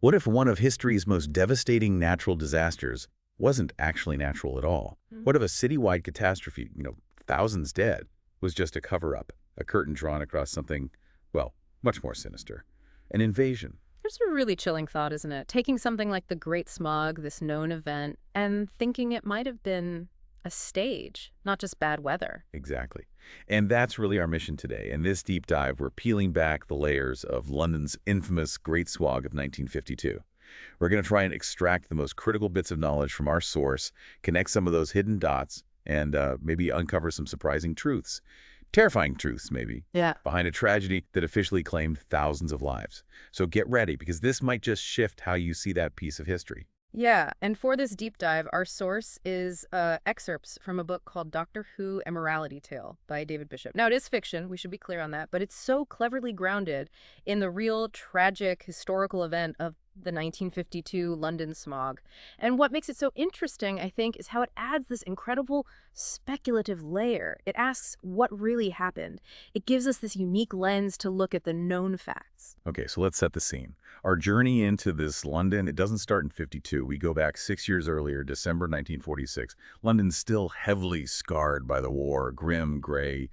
What if one of history's most devastating natural disasters wasn't actually natural at all? Mhm. What if a citywide catastrophe, thousands dead, was just a cover-up, a curtain drawn across something, well, much more sinister? An invasion. There's a really chilling thought, isn't it? Taking something like the Great Smog, this known event, and thinking it might have been a stage, not just bad weather. Exactly. And that's really our mission today. In this deep dive, we're peeling back the layers of London's infamous Great Smog of 1952. We're going to try and extract the most critical bits of knowledge from our source, connect some of those hidden dots, and maybe uncover some surprising truths. Terrifying truths, maybe, Yeah. behind a tragedy that officially claimed thousands of lives. So get ready, because this might just shift how you see that piece of history. Yeah, and for this deep dive, our source is excerpts from a book called Doctor Who Amorality Tale by David Bishop. Now, it is fiction, we should be clear on that, but it's so cleverly grounded in the real tragic historical event of the 1952 London smog. And what makes it so interesting, I think, is how it adds this incredible speculative layer. It asks what really happened. It gives us this unique lens to look at the known facts. Okay, so let's set the scene. Our journey into this London, it doesn't start in 52. We go back 6 years earlier, December 1946. London's still heavily scarred by the war, grim, gray,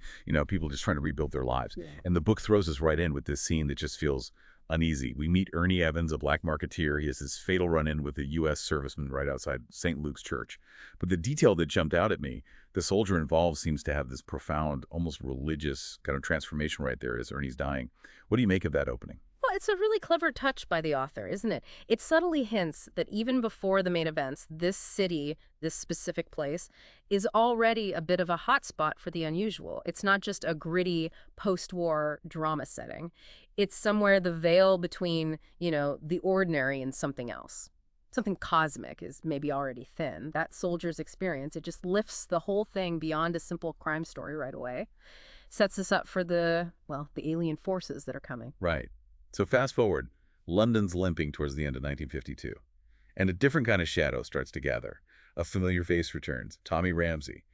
people just trying to rebuild their lives. Yeah. And the book throws us right in with this scene that just feels uneasy. We meet Ernie Evans, a black marketeer. He has this fatal run-in with a U.S. serviceman right outside St. Luke's Church. But the detail that jumped out at me, the soldier involved seems to have this profound, almost religious kind of transformation right there as Ernie's dying. What do you make of that opening? Well, it's a really clever touch by the author, isn't it? It subtly hints that even before the main events, this city, this specific place, is already a bit of a hotspot for the unusual. It's not just a gritty post-war drama setting. It's somewhere the veil between, the ordinary and something else. Something cosmic is maybe already thin. That soldier's experience, it just lifts the whole thing beyond a simple crime story right away. Sets us up for the alien forces that are coming. Right. So fast forward, London's limping towards the end of 1952, and a different kind of shadow starts to gather. A familiar face returns, Tommy Ramsey,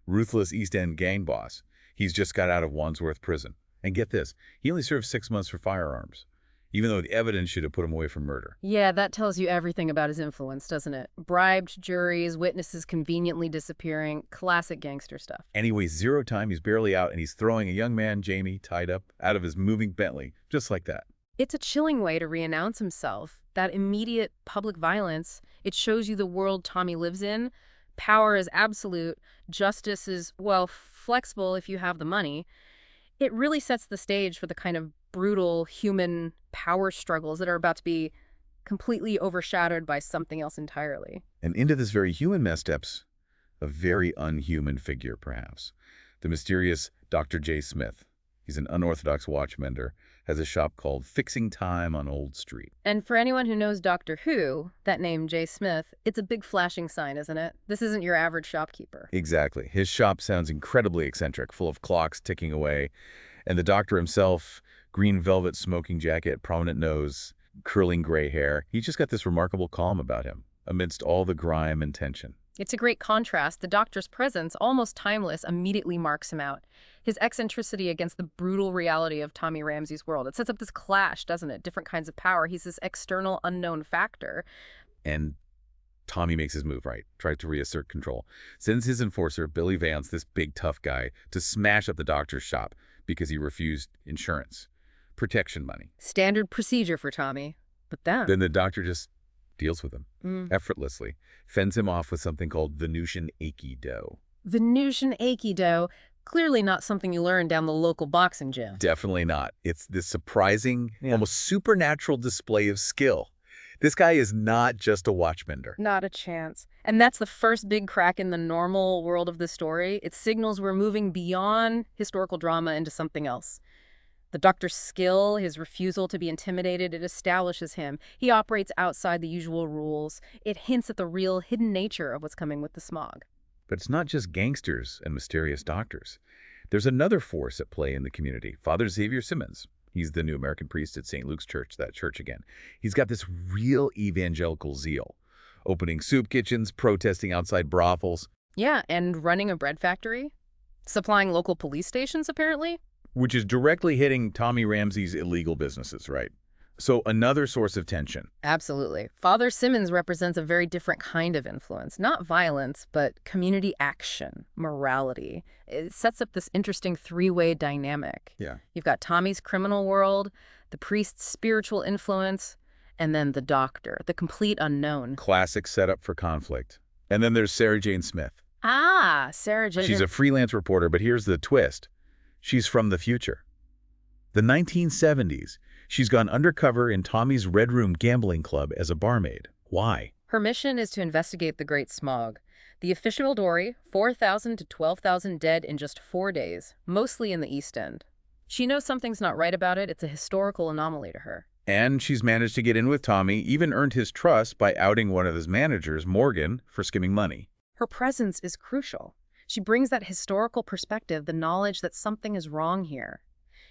ruthless East End gang boss. He's just got out of Wandsworth prison. And get this, he only served 6 months for firearms, even though the evidence should have put him away for murder. Yeah, that tells you everything about his influence, doesn't it? Bribed juries, witnesses conveniently disappearing, classic gangster stuff. Anyway, zero time, he's barely out, and he's throwing a young man, Jamie, tied up, out of his moving Bentley, just like that. It's a chilling way to re-announce himself. That immediate public violence, it shows you the world Tommy lives in. Power is absolute. Justice is, flexible if you have the money. It really sets the stage for the kind of brutal human power struggles that are about to be completely overshadowed by something else entirely. And into this very human mess steps a very unhuman figure, perhaps. The mysterious Dr. J. Smith. He's an unorthodox watchmender, has a shop called Fixing Time on Old Street. And for anyone who knows Doctor Who, that name, J. Smith, it's a big flashing sign, isn't it? This isn't your average shopkeeper. Exactly. His shop sounds incredibly eccentric, full of clocks ticking away. And the doctor himself, green velvet smoking jacket, prominent nose, curling gray hair. He's just got this remarkable calm about him, amidst all the grime and tension. It's a great contrast. The doctor's presence, almost timeless, immediately marks him out. His eccentricity against the brutal reality of Tommy Ramsey's world. It sets up this clash, doesn't it? Different kinds of power. He's this external unknown factor. And Tommy makes his move, right? Tries to reassert control. Sends his enforcer, Billy Vance, this big tough guy, to smash up the doctor's shop because he refused insurance. Protection money. Standard procedure for Tommy. But Then the doctor just deals with him effortlessly, Mm. fends him off with something called Venusian Aikido. Venusian Aikido, clearly not something you learn down the local boxing gym. Definitely not. It's this surprising, almost supernatural display of skill. This guy is not just a watchmender. Not a chance. And that's the first big crack in the normal world of the story. It signals we're moving beyond historical drama into something else. The doctor's skill, his refusal to be intimidated, it establishes him. He operates outside the usual rules. It hints at the real hidden nature of what's coming with the smog. But it's not just gangsters and mysterious doctors. There's another force at play in the community, Father Xavier Simmons. He's the new American priest at St. Luke's Church, that church again. He's got this real evangelical zeal, opening soup kitchens, protesting outside brothels. Yeah, and running a bread factory, supplying local police stations, apparently. Which is directly hitting Tommy Ramsey's illegal businesses, right? So another source of tension. Absolutely. Father Simmons represents a very different kind of influence. Not violence, but community action, morality. It sets up this interesting three-way dynamic. Yeah. You've got Tommy's criminal world, the priest's spiritual influence, and then the doctor, the complete unknown. Classic setup for conflict. And then there's Sarah Jane Smith. Ah, Sarah Jane. She's a freelance reporter, but here's the twist. She's from the future. The 1970s. She's gone undercover in Tommy's Red Room gambling club as a barmaid. Why? Her mission is to investigate the Great Smog. The official story, 4,000 to 12,000 dead in just 4 days, mostly in the East End. She knows something's not right about it. It's a historical anomaly to her. And she's managed to get in with Tommy, even earned his trust by outing one of his managers, Morgan, for skimming money. Her presence is crucial. She brings that historical perspective, the knowledge that something is wrong here.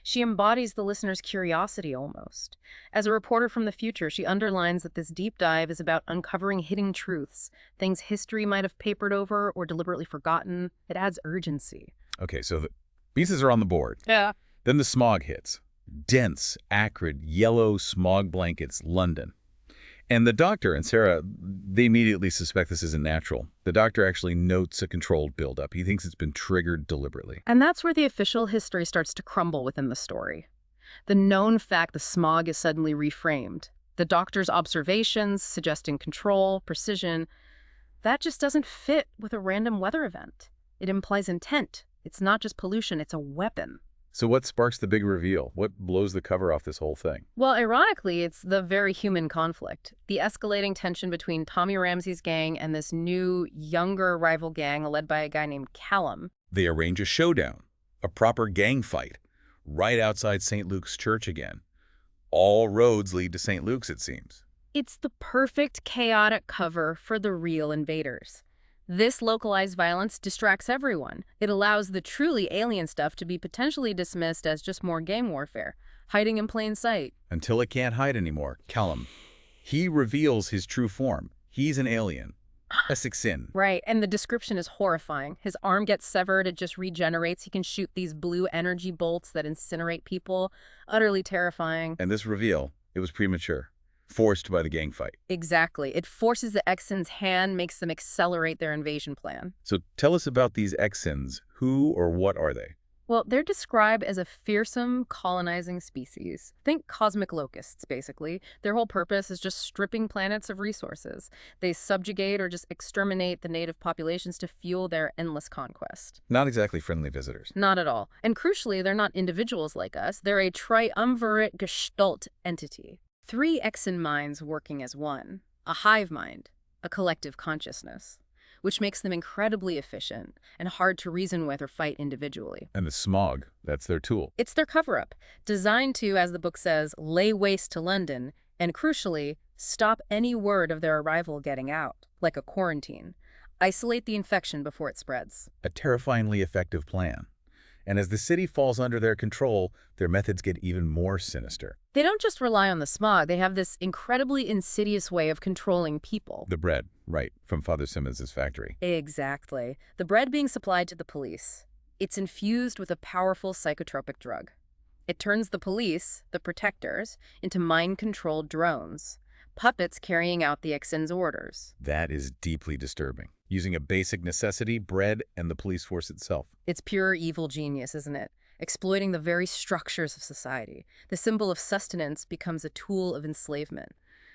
She embodies the listener's curiosity almost. As a reporter from the future, she underlines that this deep dive is about uncovering hidden truths, things history might have papered over or deliberately forgotten. It adds urgency. Okay, so the pieces are on the board. Yeah. Then the smog hits. Dense, acrid, yellow smog blankets, London. And the doctor and Sarah, they immediately suspect this isn't natural. The doctor actually notes a controlled buildup. He thinks it's been triggered deliberately. And that's where the official history starts to crumble within the story. The known fact the smog is suddenly reframed. The doctor's observations suggesting control, precision, that just doesn't fit with a random weather event. It implies intent. It's not just pollution, it's a weapon. So what sparks the big reveal? What blows the cover off this whole thing? Well, ironically, it's the very human conflict. The escalating tension between Tommy Ramsey's gang and this new, younger rival gang led by a guy named Callum. They arrange a showdown, a proper gang fight, right outside St. Luke's Church again. All roads lead to St. Luke's, it seems. It's the perfect chaotic cover for the real invaders. This localized violence distracts everyone. It allows the truly alien stuff to be potentially dismissed as just more gang warfare, hiding in plain sight. Until it can't hide anymore. Callum. He reveals his true form. He's an alien. A Xhinn. Right, and the description is horrifying. His arm gets severed, it just regenerates. He can shoot these blue energy bolts that incinerate people. Utterly terrifying. And this reveal, it was premature. Forced by the gang fight. Exactly. It forces the Xhinn's hand, makes them accelerate their invasion plan. So tell us about these Xhinns. Who or what are they? Well, they're described as a fearsome, colonizing species. Think cosmic locusts, basically. Their whole purpose is just stripping planets of resources. They subjugate or just exterminate the native populations to fuel their endless conquest. Not exactly friendly visitors. Not at all. And crucially, they're not individuals like us. They're a triumvirate gestalt entity. 3 Xhinn minds working as one. A hive mind, a collective consciousness, which makes them incredibly efficient and hard to reason with or fight individually. And the smog, that's their tool. It's their cover-up, designed to, as the book says, lay waste to London and, crucially, stop any word of their arrival getting out, like a quarantine. Isolate the infection before it spreads. A terrifyingly effective plan. And as the city falls under their control, their methods get even more sinister. They don't just rely on the smog. They have this incredibly insidious way of controlling people. The bread, right, from Father Simmons' factory. Exactly. The bread being supplied to the police. It's infused with a powerful psychotropic drug. It turns the police, the protectors, into mind-controlled drones, puppets carrying out the Xhinn's orders. That is deeply disturbing. Using a basic necessity, bread, and the police force itself. It's pure evil genius, isn't it? Exploiting the very structures of society. The symbol of sustenance becomes a tool of enslavement.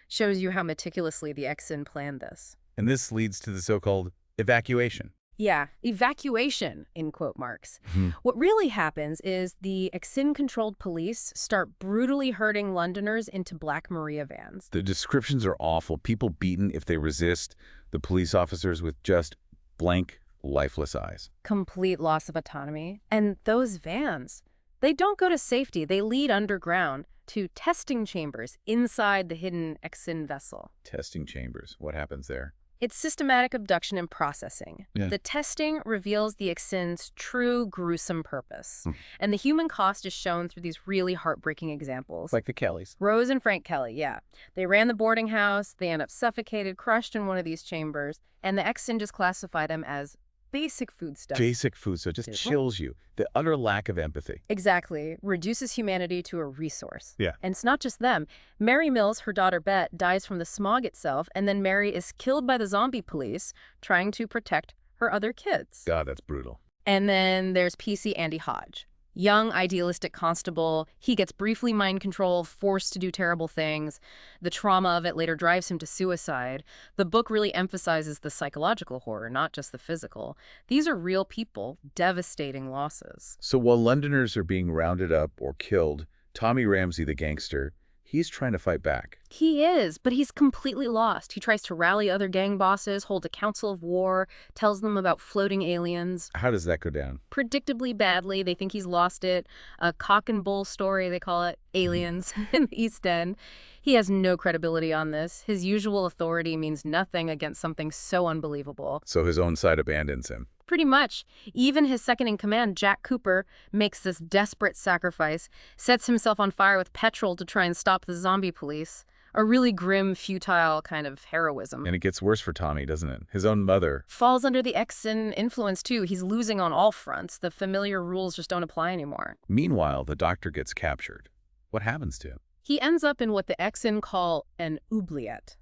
Shows you how meticulously the Xhinn planned this. And this leads to the so-called evacuation. Yeah, evacuation, in quote marks. What really happens is the Xhinn-controlled police start brutally herding Londoners into Black Maria vans. The descriptions are awful. People beaten if they resist. The police officers with just blank, lifeless eyes. Complete loss of autonomy. And those vans, they don't go to safety. They lead underground to testing chambers inside the hidden Xhinn vessel. Testing chambers. What happens there? It's systematic abduction and processing. Yeah. The testing reveals the Xhinn's true gruesome purpose. And the human cost is shown through these really heartbreaking examples. Like the Kellys. Rose and Frank Kelly, yeah. They ran the boarding house, they end up suffocated, crushed in one of these chambers, and the Xhinn just classified them as basic food stuff. Basic food, so it just chills you. The utter lack of empathy. Exactly. Reduces humanity to a resource. Yeah. And it's not just them. Mary Mills, her daughter Bette, dies from the smog itself, and then Mary is killed by the zombie police trying to protect her other kids. God, that's brutal. And then there's PC Andy Hodge. Young, idealistic constable. He gets briefly mind control, forced to do terrible things. The trauma of it later drives him to suicide. The book really emphasizes the psychological horror, not just the physical. These are real people, devastating losses. So while Londoners are being rounded up or killed, Tommy Ramsey, the gangster, he's trying to fight back. He is, but he's completely lost. He tries to rally other gang bosses, hold a council of war, tells them about floating aliens. How does that go down? Predictably badly. They think he's lost it. A cock and bull story, they call it. Aliens in the East End. He has no credibility on this. His usual authority means nothing against something so unbelievable. So his own side abandons him. Pretty much. Even his second-in-command, Jack Cooper, makes this desperate sacrifice, sets himself on fire with petrol to try and stop the zombie police. A really grim, futile kind of heroism. And it gets worse for Tommy, doesn't it? His own mother falls under the Xhinn influence, too. He's losing on all fronts. The familiar rules just don't apply anymore. Meanwhile, the doctor gets captured. What happens to him? He ends up in what the Xhinn call an oubliette.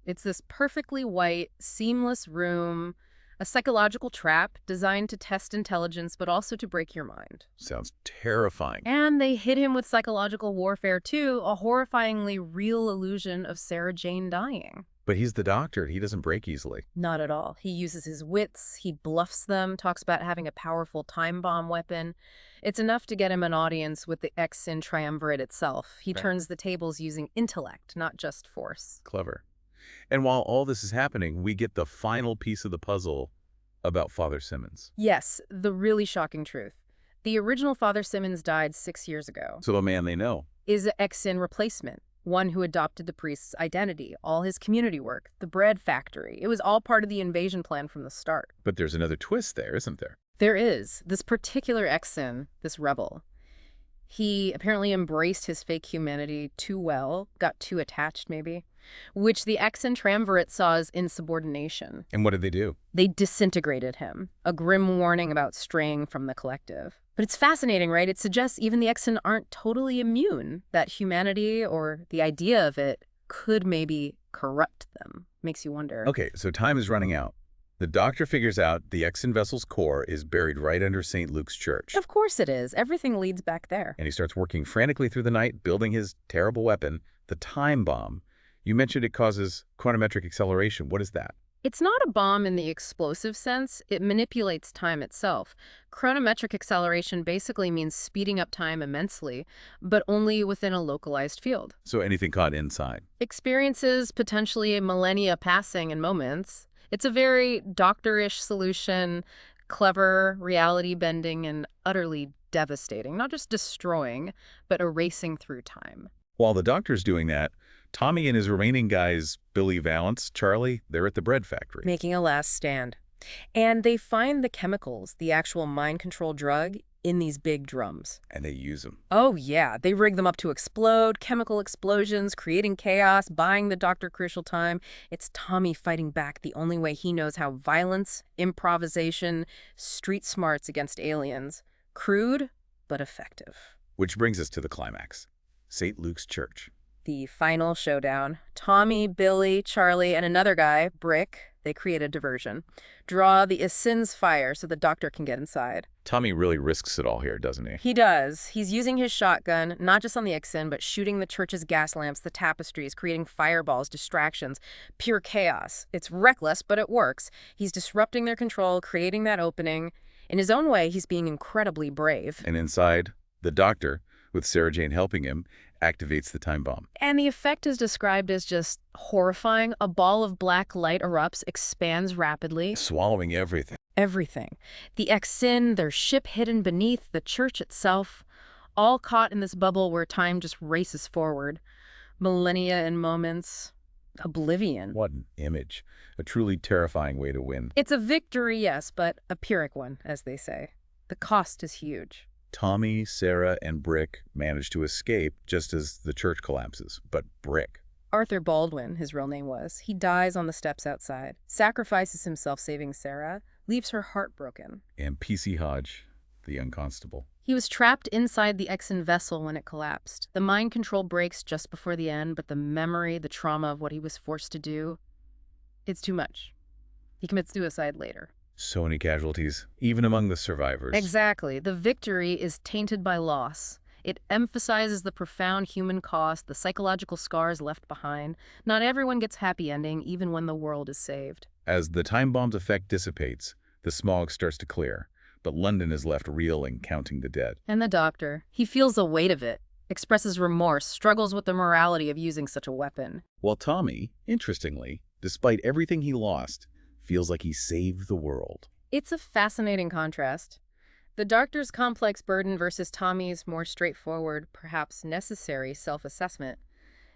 It's this perfectly white, seamless room, a psychological trap designed to test intelligence but also to break your mind. Sounds terrifying. And they hit him with psychological warfare too, a horrifyingly real illusion of Sarah Jane dying. But he's the doctor. He doesn't break easily. Not at all. He uses his wits, he bluffs them, talks about having a powerful time bomb weapon. It's enough to get him an audience with the Xhinn triumvirate itself. He turns the tables using intellect, not just force. Clever. And while all this is happening, we get the final piece of the puzzle about Father Simmons. Yes, the really shocking truth. The original Father Simmons died 6 years ago. So the man they know is an Xhinn replacement, one who adopted the priest's identity, all his community work, the bread factory. It was all part of the invasion plan from the start. But there's another twist there, isn't there? There is. This particular Xhinn, this rebel, he apparently embraced his fake humanity too well, got too attached maybe, which the Xhinn triumvirate saw as insubordination. And what did they do? They disintegrated him, a grim warning about straying from the collective. But it's fascinating, right? It suggests even the Xhinn aren't totally immune, that humanity or the idea of it could maybe corrupt them. Makes you wonder. Okay, so time is running out. The doctor figures out the Xhinn vessel's core is buried right under St. Luke's Church. Of course it is. Everything leads back there. And he starts working frantically through the night, building his terrible weapon, the time bomb. You mentioned it causes chronometric acceleration. What is that? It's not a bomb in the explosive sense. It manipulates time itself. Chronometric acceleration basically means speeding up time immensely, but only within a localized field. So anything caught inside. Experiences potentially millennia passing in moments. It's a very doctor-ish solution, clever, reality-bending, and utterly devastating. Not just destroying, but erasing through time. While the doctor's doing that, Tommy and his remaining guys, Billy Valance, Charlie, they're at the bread factory. Making a last stand. And they find the chemicals, the actual mind control drug, in these big drums. And they use them. Oh, yeah. They rig them up to explode, chemical explosions, creating chaos, buying the doctor crucial time. It's Tommy fighting back the only way he knows how: violence, improvisation, street smarts against aliens. Crude, but effective. Which brings us to the climax. St. Luke's Church. The final showdown. Tommy, Billy, Charlie, and another guy, Brick, they create a diversion. Draw the Xhinn's fire so the doctor can get inside. Tommy really risks it all here, doesn't he? He does. He's using his shotgun, not just on the Xhinn, but shooting the church's gas lamps, the tapestries, creating fireballs, distractions, pure chaos. It's reckless, but it works. He's disrupting their control, creating that opening. In his own way, he's being incredibly brave. And inside, the doctor, with Sarah Jane helping him, activates the time bomb. And the effect is described as just horrifying. A ball of black light erupts, expands rapidly. Swallowing everything. Everything. The Xhinn, their ship hidden beneath, the church itself, all caught in this bubble where time just races forward. Millennia and moments. Oblivion. What an image. A truly terrifying way to win. It's a victory, yes, but a Pyrrhic one, as they say. The cost is huge. Tommy, Sarah, and Brick manage to escape just as the church collapses. But Brick. Arthur Baldwin, his real name was, he dies on the steps outside, sacrifices himself saving Sarah, leaves her heartbroken. And P.C. Hodge, the young constable. He was trapped inside the Xhinn vessel when it collapsed. The mind control breaks just before the end, but the memory, the trauma of what he was forced to do, it's too much. He commits suicide later. So many casualties, even among the survivors. Exactly. The victory is tainted by loss. It emphasizes the profound human cost, the psychological scars left behind. Not everyone gets happy ending, even when the world is saved. As the time bomb's effect dissipates, the smog starts to clear, but London is left reeling, counting the dead. And the doctor, he feels the weight of it, expresses remorse, struggles with the morality of using such a weapon. While Tommy, interestingly, despite everything he lost, feels like he saved the world. It's a fascinating contrast. The doctor's complex burden versus Tommy's more straightforward, perhaps necessary self-assessment.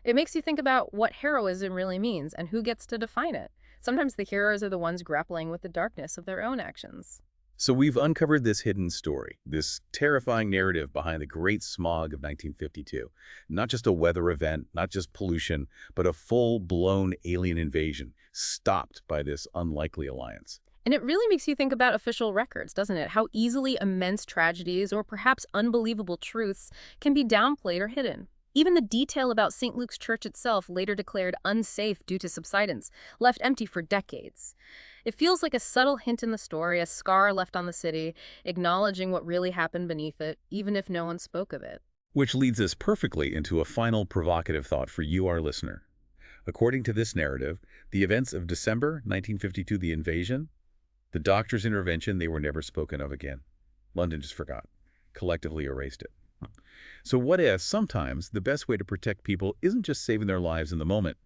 It makes you think about what heroism really means and who gets to define it. Sometimes the heroes are the ones grappling with the darkness of their own actions. So we've uncovered this hidden story, this terrifying narrative behind the Great Smog of 1952. Not just a weather event, not just pollution, but a full-blown alien invasion stopped by this unlikely alliance. And it really makes you think about official records, doesn't it? How easily immense tragedies or perhaps unbelievable truths can be downplayed or hidden. Even the detail about St. Luke's Church itself, later declared unsafe due to subsidence, left empty for decades. It feels like a subtle hint in the story, a scar left on the city, acknowledging what really happened beneath it, even if no one spoke of it. Which leads us perfectly into a final provocative thought for you, our listener. According to this narrative, the events of December 1952, the invasion, the doctor's intervention, they were never spoken of again. London just forgot, collectively erased it. So what if sometimes the best way to protect people isn't just saving their lives in the moment,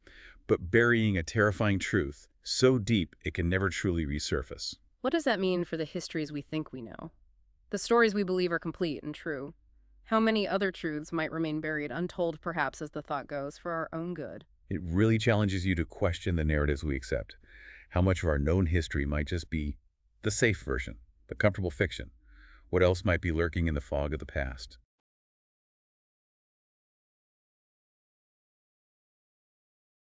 but burying a terrifying truth so deep it can never truly resurface? What does that mean for the histories we think we know? The stories we believe are complete and true. How many other truths might remain buried, untold perhaps as the thought goes, for our own good? It really challenges you to question the narratives we accept. How much of our known history might just be the safe version, the comfortable fiction? What else might be lurking in the fog of the past?